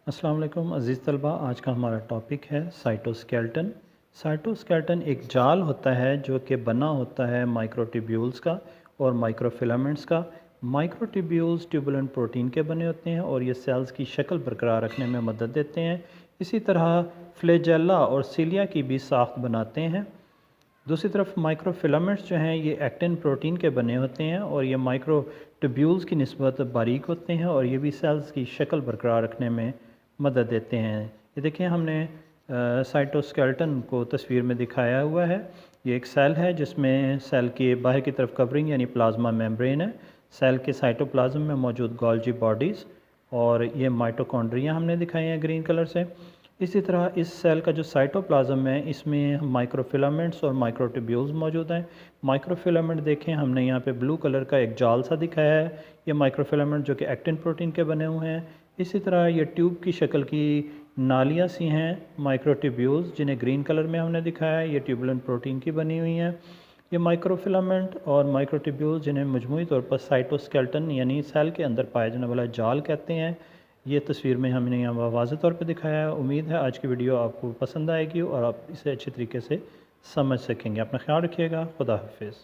अस्सलाम वालेकुम अज़ीज़ तलबा। आज का हमारा टॉपिक है साइटोस्केलेटन। साइटोस्केलेटन एक जाल होता है जो कि बना होता है माइक्रोट्यूब्यूल्स का और माइक्रोफिलामेंट्स का। माइक्रोट्यूब्यूल्स ट्यूबुलेंट प्रोटीन के बने होते हैं और ये सेल्स की शक्ल बरकरार रखने में मदद देते हैं। इसी तरह फ्लैजेला और सिलिया की भी साख्त बनाते हैं। दूसरी तरफ माइक्रोफिलामेंट्स जो हैं ये एक्टिन प्रोटीन के बने होते हैं और ये माइक्रोट्यूब्यूल्स की निस्बत बारीक होते हैं और ये भी सेल्स की शक्ल बरकरार रखने में मदद देते हैं। ये देखें, हमने साइटोस्केलेटन को तस्वीर में दिखाया हुआ है। ये एक सेल है जिसमें सेल के बाहर की तरफ कवरिंग यानी प्लाज्मा मेम्ब्रेन है। सेल के साइटोप्लाज्म में मौजूद गोल्जी बॉडीज़ और ये माइटोकॉन्ड्रिया हमने दिखाए हैं ग्रीन कलर से। इसी तरह इस सेल का जो साइटोप्लाज्म है इसमें माइक्रोफिलामेंट्स और माइक्रोट्यूब्यूल्स मौजूद हैं। माइक्रोफिलामेंट देखें, हमने यहाँ पे ब्लू कलर का एक जाल सा दिखाया है। ये माइक्रोफिलामेंट जो कि एक्टिन प्रोटीन के बने हुए हैं। इसी तरह ये ट्यूब की शक्ल की नालियाँ सी हैं माइक्रोट्यूब्यूल्स, जिन्हें ग्रीन कलर में हमने दिखाया है। ये ट्यूबुलेंट प्रोटीन की बनी हुई हैं। ये माइक्रोफिलामेंट और माइक्रोट्यूब्यूल्स जिन्हें मजमूई तौर पर साइटोस्केलेटन यानी सेल के अंदर पाया जाने वाला जाल कहते हैं, ये तस्वीर में हमने यहाँ वाज़ेह तौर पे दिखाया है। उम्मीद है आज की वीडियो आपको पसंद आएगी और आप इसे अच्छे तरीके से समझ सकेंगे। अपना ख्याल रखिएगा। खुदा हाफिज़।